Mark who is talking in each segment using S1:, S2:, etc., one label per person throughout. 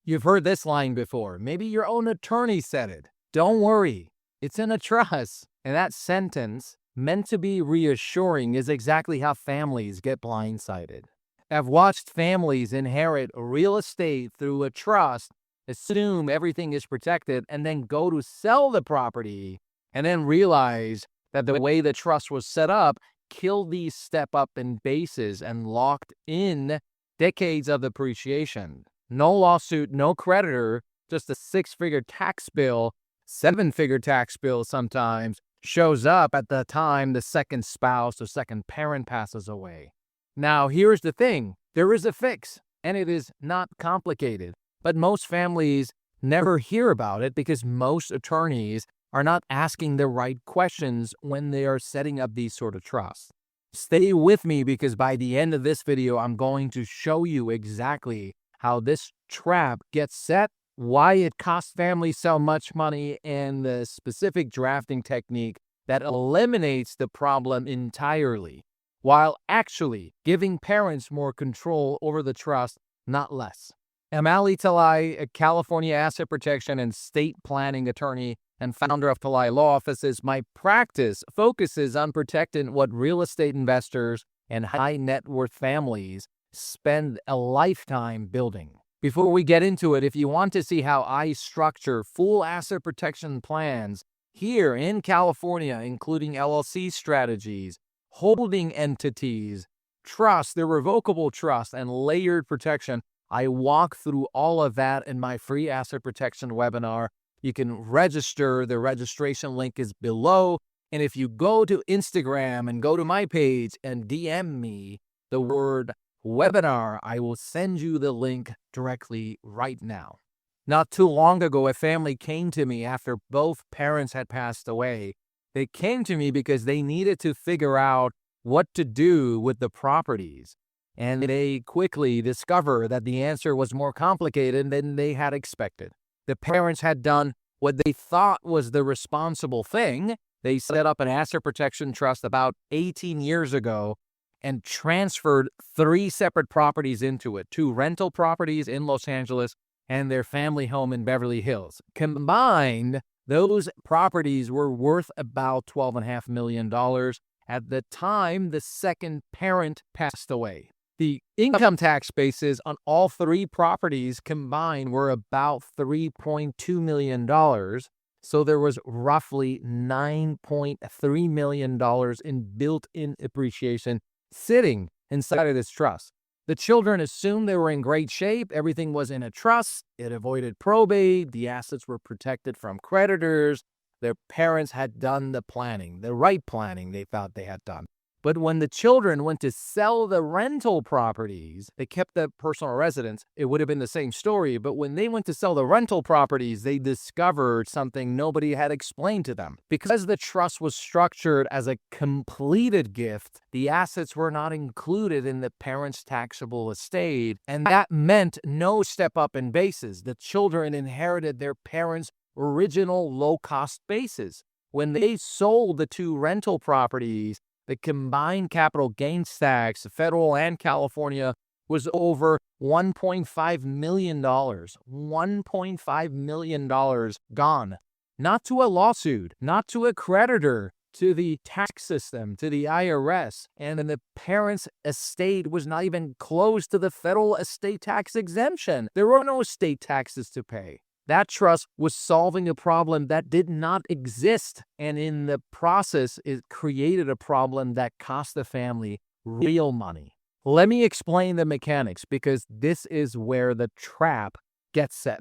S1: You've heard this line before. Maybe your own attorney said it. Don't worry, it's in a trust. And that sentence, meant to be reassuring, is exactly how families get blindsided. I've watched families inherit real estate through a trust, assume everything is protected, and then go to sell the property and then realize that the way the trust was set up killed these step-up in bases and locked in decades of appreciation. No lawsuit, no creditor, just a six-figure tax bill, seven-figure tax bill sometimes, shows up at the time the second spouse or second parent passes away. Now, here's the thing. There is a fix, and it is not complicated. But most families never hear about it because most attorneys are not asking the right questions when they are setting up these sort of trusts. Stay with me because by the end of this video, I'm going to show you exactly how this trap gets set, why it costs families so much money, and the specific drafting technique that eliminates the problem entirely, while actually giving parents more control over the trust, not less. I'm Ali Talai, a California asset protection and state planning attorney and founder of Talai Law Offices. My practice focuses on protecting what real estate investors and high net worth families spend a lifetime building. Before we get into it, if you want to see how I structure full asset protection plans here in California, including LLC strategies, holding entities, trust, irrevocable trust, and layered protection, I walk through all of that in my free asset protection webinar. You can register. The registration link is below. And if you go to Instagram and go to my page and DM me the word webinar, I will send you the link directly right now. Not too long ago, a family came to me after both parents had passed away. They came to me because they needed to figure out what to do with the properties. And they quickly discovered that the answer was more complicated than they had expected. The parents had done what they thought was the responsible thing. They set up an asset protection trust about 18 years ago and transferred 3 separate properties into it, 2 rental properties in Los Angeles and their family home in Beverly Hills. Combined, those properties were worth about $12.5 million at the time the second parent passed away. The income tax bases on all 3 properties combined were about $3.2 million. So there was roughly $9.3 million in built-in appreciation sitting inside of this trust. The children assumed they were in great shape. Everything was in a trust. It avoided probate. The assets were protected from creditors. Their parents had done the planning, the right planning they thought they had done. But when the children went to sell the rental properties, they kept the personal residence. It would have been the same story. But when they went to sell the rental properties, they discovered something nobody had explained to them. Because the trust was structured as a completed gift, the assets were not included in the parents' taxable estate. And that meant no step up in bases. The children inherited their parents' original low-cost bases. When they sold the 2 rental properties, the combined capital gains tax, federal and California, was over $1.5 million. $1.5 million gone. Not to a lawsuit, not to a creditor, to the tax system, to the IRS. And then the parents' estate was not even close to the federal estate tax exemption. There were no estate taxes to pay. That trust was solving a problem that did not exist. And in the process, it created a problem that cost the family real money. Let me explain the mechanics because this is where the trap gets set.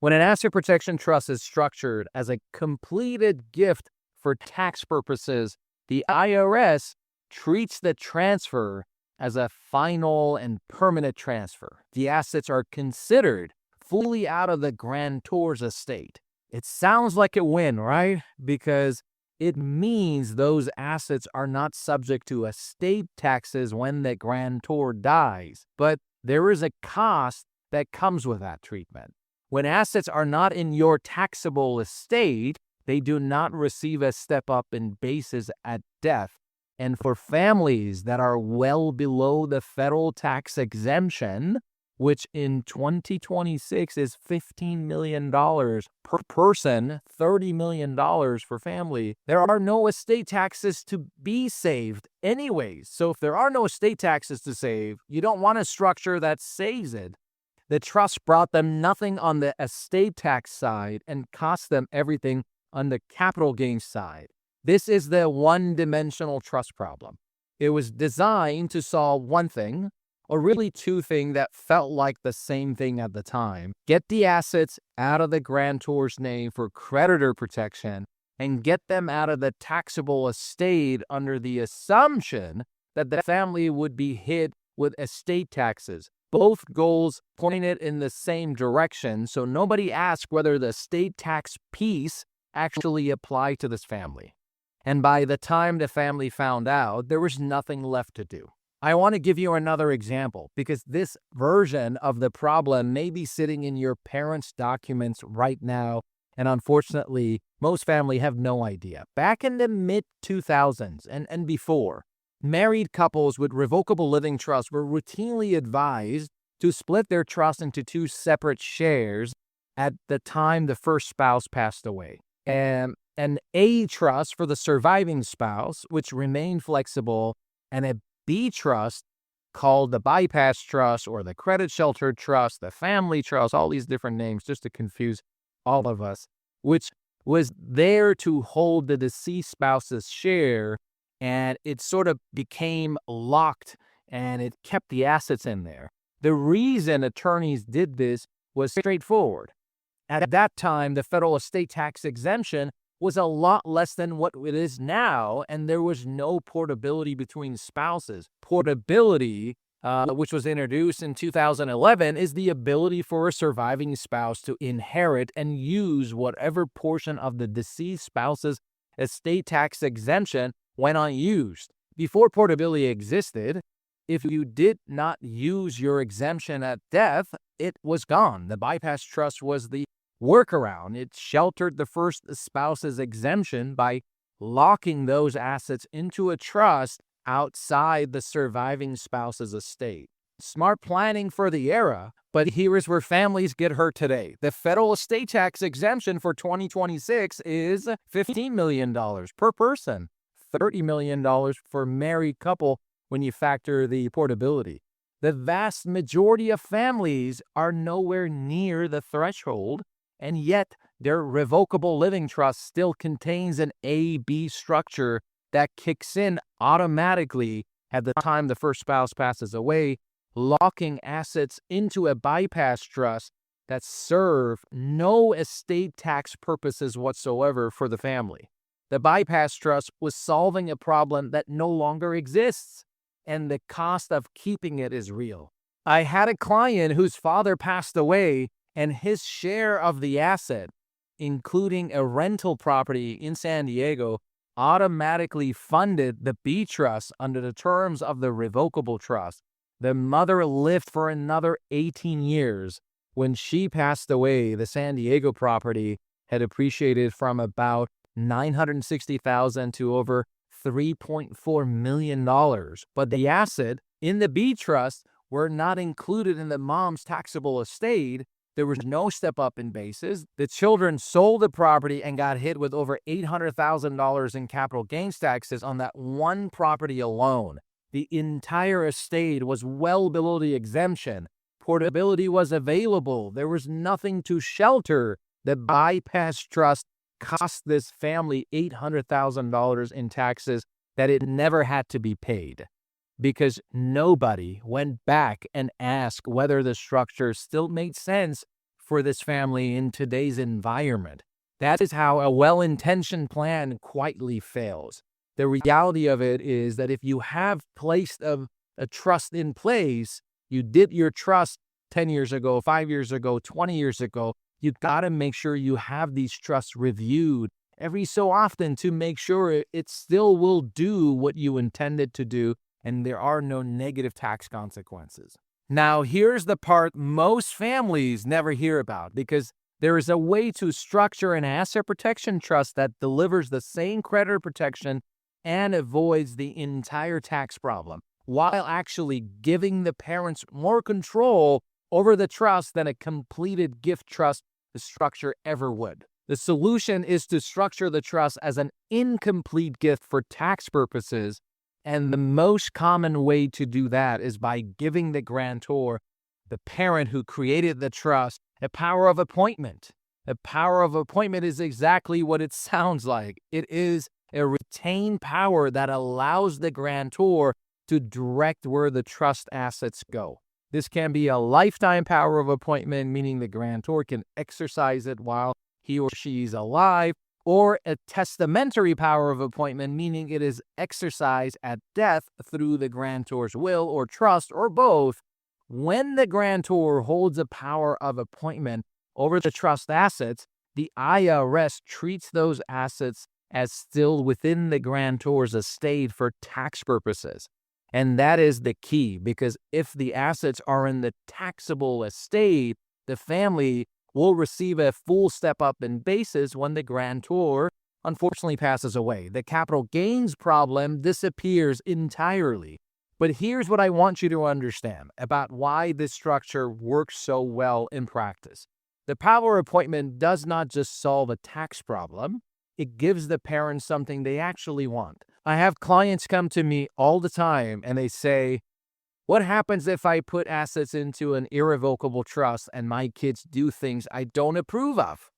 S1: When an asset protection trust is structured as a completed gift for tax purposes, the IRS treats the transfer as a final and permanent transfer. The assets are considered fully out of the grantor's estate. It sounds like a win, right? Because it means those assets are not subject to estate taxes when the grantor dies. But there is a cost that comes with that treatment. When assets are not in your taxable estate, they do not receive a step up in basis at death. And for families that are well below the federal tax exemption, which in 2026 is $15 million per person, $30 million for family. There are no estate taxes to be saved anyways. So if there are no estate taxes to save, you don't want a structure that saves it. The trust brought them nothing on the estate tax side and cost them everything on the capital gains side. This is the one-dimensional trust problem. It was designed to solve one thing, or really two things that felt like the same thing at the time. Get the assets out of the grantor's name for creditor protection and get them out of the taxable estate under the assumption that the family would be hit with estate taxes. Both goals pointed in the same direction, so nobody asked whether the estate tax piece actually applied to this family. And by the time the family found out, there was nothing left to do. I want to give you another example because this version of the problem may be sitting in your parents' documents right now, and unfortunately, most families have no idea. Back in the mid-2000s and before, married couples with revocable living trusts were routinely advised to split their trust into two separate shares at the time the first spouse passed away. And an A trust for the surviving spouse, which remained flexible, and a B trust called the bypass trust or the credit shelter trust, the family trust, all these different names just to confuse all of us, which was there to hold the deceased spouse's share, and it sort of became locked and it kept the assets in there. The reason attorneys did this was straightforward. At that time, the federal estate tax exemption was a lot less than what it is now, and there was no portability between spouses. Portability, which was introduced in 2011, is the ability for a surviving spouse to inherit and use whatever portion of the deceased spouse's estate tax exemption went unused. Before portability existed, if you did not use your exemption at death, it was gone. The bypass trust was the workaround. It sheltered the first spouse's exemption by locking those assets into a trust outside the surviving spouse's estate. Smart planning for the era, but here is where families get hurt today. The federal estate tax exemption for 2026 is $15 million per person, $30 million for married couple when you factor the portability. The vast majority of families are nowhere near the threshold, and yet their revocable living trust still contains an A-B structure that kicks in automatically at the time the first spouse passes away, locking assets into a bypass trust that serve no estate tax purposes whatsoever for the family. The bypass trust was solving a problem that no longer exists, and the cost of keeping it is real. I had a client whose father passed away, and his share of the asset, including a rental property in San Diego, automatically funded the B trust under the terms of the revocable trust. The mother lived for another 18 years. When she passed away, the San Diego property had appreciated from about $960,000 to over $3.4 million. But the asset in the B trust were not included in the mom's taxable estate. There was no step up in basis. The children sold the property and got hit with over $800,000 in capital gains taxes on that one property alone. The entire estate was well below the exemption. Portability was available. There was nothing to shelter. The bypass trust cost this family $800,000 in taxes that it never had to be paid, because nobody went back and asked whether the structure still made sense for this family in today's environment. That is how a well-intentioned plan quietly fails. The reality of it is that if you have placed a trust in place, you did your trust 10 years ago, 5 years ago, 20 years ago, you've got to make sure you have these trusts reviewed every so often to make sure it still will do what you intended to do and there are no negative tax consequences. Now, here's the part most families never hear about, because there is a way to structure an asset protection trust that delivers the same creditor protection and avoids the entire tax problem, while actually giving the parents more control over the trust than a completed gift trust structure ever would. The solution is to structure the trust as an incomplete gift for tax purposes, and the most common way to do that is by giving the grantor, the parent who created the trust, a power of appointment. A power of appointment is exactly what it sounds like. It is a retained power that allows the grantor to direct where the trust assets go. This can be a lifetime power of appointment, meaning the grantor can exercise it while he or she is alive, or a testamentary power of appointment, meaning it is exercised at death through the grantor's will or trust, or both. When the grantor holds a power of appointment over the trust assets, the IRS treats those assets as still within the grantor's estate for tax purposes. And that is the key, because if the assets are in the taxable estate, the family will receive a full step up in basis when the grantor unfortunately passes away. The capital gains problem disappears entirely. But here's what I want you to understand about why this structure works so well in practice. The power appointment does not just solve a tax problem, it gives the parents something they actually want. I have clients come to me all the time and they say, what happens if I put assets into an irrevocable trust and my kids do things I don't approve of?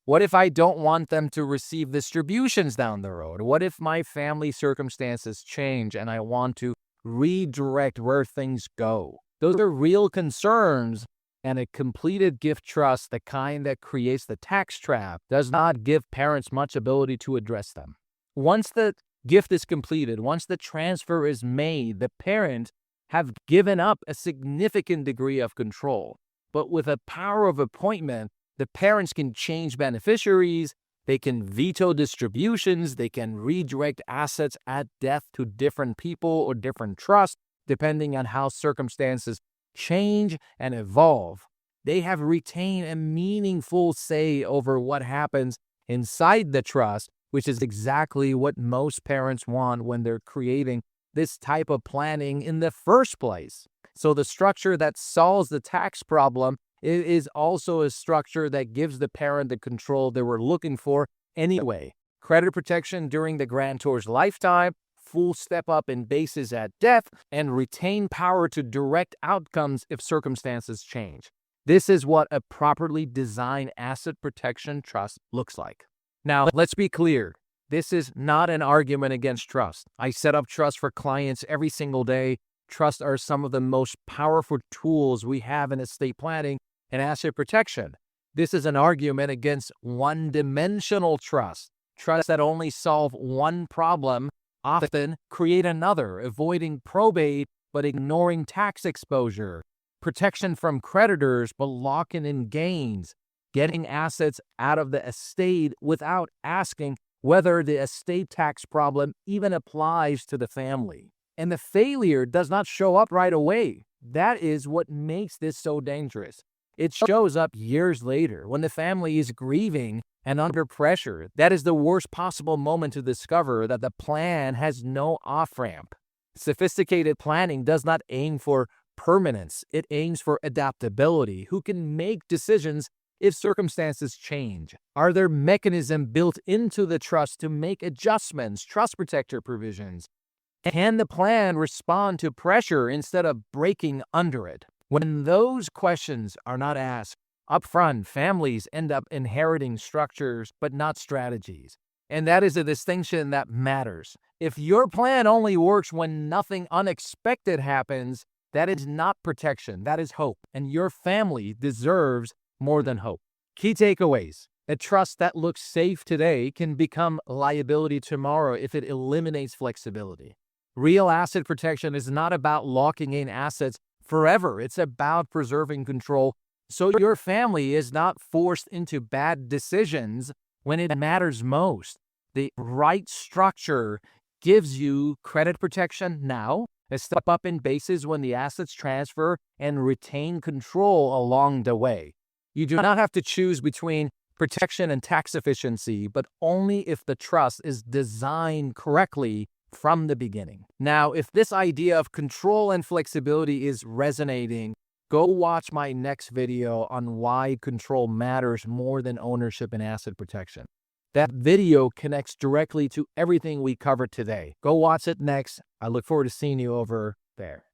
S1: What if I don't want them to receive distributions down the road? What if my family circumstances change and I want to redirect where things go? Those are real concerns, and a completed gift trust, the kind that creates the tax trap, does not give parents much ability to address them. Once the gift is completed, once the transfer is made, the parent have given up a significant degree of control. But with a power of appointment, the parents can change beneficiaries, they can veto distributions, they can redirect assets at death to different people or different trusts, depending on how circumstances change and evolve. They have retained a meaningful say over what happens inside the trust, which is exactly what most parents want when they're creating this type of planning in the first place. So the structure that solves the tax problem is also a structure that gives the parent the control they were looking for anyway. Credit protection during the grantor's lifetime, full step up in basis at death, and retain power to direct outcomes if circumstances change. This is what a properly designed asset protection trust looks like. Now, let's be clear. This is not an argument against trust. I set up trust for clients every single day. Trusts are some of the most powerful tools we have in estate planning and asset protection. This is an argument against one-dimensional trust. Trusts that only solve one problem often create another, avoiding probate but ignoring tax exposure, protection from creditors but locking in gains, getting assets out of the estate without asking whether the estate tax problem even applies to the family. And the failure does not show up right away. That is what makes this so dangerous. It shows up years later when the family is grieving and under pressure. That is the worst possible moment to discover that the plan has no off-ramp. Sophisticated planning does not aim for permanence. It aims for adaptability. Who can make decisions if circumstances change? Are there mechanisms built into the trust to make adjustments, trust protector provisions? Can the plan respond to pressure instead of breaking under it? When those questions are not asked upfront, families end up inheriting structures but not strategies. And that is a distinction that matters. If your plan only works when nothing unexpected happens, that is not protection, that is hope. And your family deserves more than hope. Key takeaways. A trust that looks safe today can become liability tomorrow if it eliminates flexibility. Real asset protection is not about locking in assets forever. It's about preserving control so your family is not forced into bad decisions when it matters most. The right structure gives you credit protection now, a step up in basis when the assets transfer, and retain control along the way. You do not have to choose between protection and tax efficiency, but only if the trust is designed correctly from the beginning. Now, if this idea of control and flexibility is resonating, Go watch my next video on why control matters more than ownership and asset protection. That video connects directly to everything we covered today. Go watch it next. I look forward to seeing you over there.